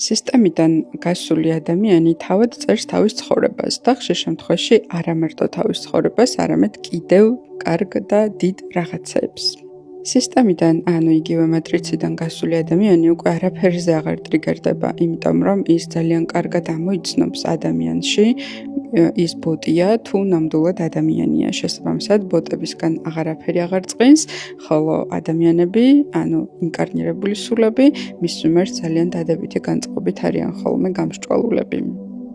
სისტემიდან გასული ადამიანი თავად წერს თავის ცხოვრებას და ხშირ შემთხვევაში არა მარტო თავის ცხოვრებას, არამედ კიდევ კარგ და დიდ რაღაცებს. სისტემიდან, ანუ იგივე მატრიციდან გასული ადამიანი უკვე არაფერზე აღარ ტრიგერდება, იმიტომ რომ ის ძალიან კარგად ამოიცნობს ადამიანში ის ბოტია თუ ნამდვილად ადამიანია. შესაბამისად, ბოტებისგან აღარაფერი აღარ წყინს, ხოლო ადამიანები, ანუ ინკარნირებული სულები, მის მიმართ ძალიან დადებითი განწყობით არიან ხოლმე გამსჭვალულები.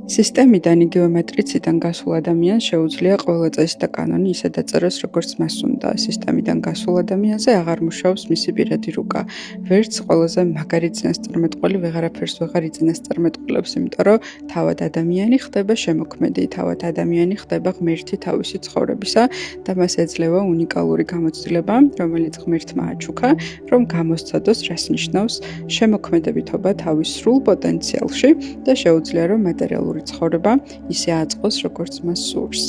სისტემიდან იგივე მატრიციდან გასულ ადამიანს შეუძლია ყველა წესი და კანონი ისე დაწეროს, როგორც მას უნდა. სისტემიდან გასულ ადამიანზე აღარ მუშაობს მისი პირადი რუკა. ვერც ყველაზე მაგარი წინასწარმეტყველი ვეღარაფერს ვეღარ იწინასწარმეტყველებს, იმიტომ რომ თავად ადამიანი ხდება შემოქმედი, თავად ადამიანი ხდება ღმერთი თავისი ცხოვრებისა და მას ეძლევა უნიკალური გამოცდილება, რომელიც ღმერთმა აჩუქა, რომ გამოსცადოს, რას ნიშნავს შემოქმედებითობა თავის სრულ პოტენციალში და შეუძლია რომ მატერიალური ცხოვრება ისე აწყოს, როგორც მას სურს.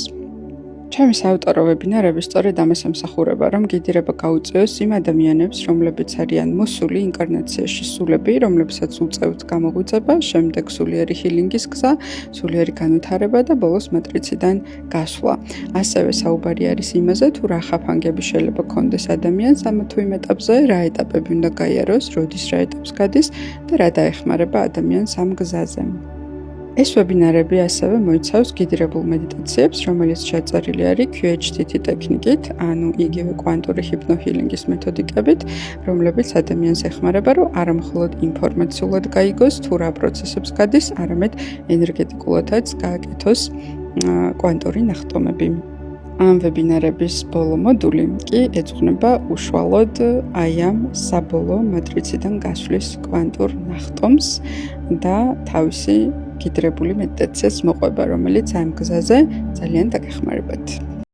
ჩემი საავტორო ვებინარები სწორედ ამას ემსახურება, რომ გიდირება გაუწიოს იმ ადამიანებს, რომლებიც არიან მოსული ინკარნაციაში სულები, რომლებსაც უწევთ გამოღვიძება, შემდეგ სულიერი ჰილინგის გზა, სულიერი განვითარება და ბოლოს მატრიციდან გასვლა. ასევე საუბარი არის იმაზე, თუ რა ხაფანგები შეიძლება ქონდეს ადამიანს ამ თუ იმ ეტაპზე, რა ეტაპები უნდა გაიაროს, როდის რა ეტაპს გადის და რა დაეხმარება ადამიანს ამ გზაზე. ეს ვებინარები ასევე მოიცავს გიდირებულ მედიტაციებს, რომელიც შეწერილი არის QHTT ტექნიკით, ანუ იგივე კვანტური ჰიპნოჰილინგის მეთოდიკებით, რომლებიც ადამიანს ეხმარება, რომ არა მხოლოდ ინფორმაციულად გაიგოს, თუ რა პროცესებს გადის, არამედ ენერგეტიკულადაც გააკეთოს კვანტური ნახტომები. ამ ვებინარების ბოლო მოდული კი ეძღვნება უშუალოდ აი ამ საბოლოო მატრიციდან გასვლის კვანტურ ნახტომს და თავისი გიდრებული მედიტაციას მოყვება, რომელიც ამ გზაზე ძალიან დაგეხმარებათ.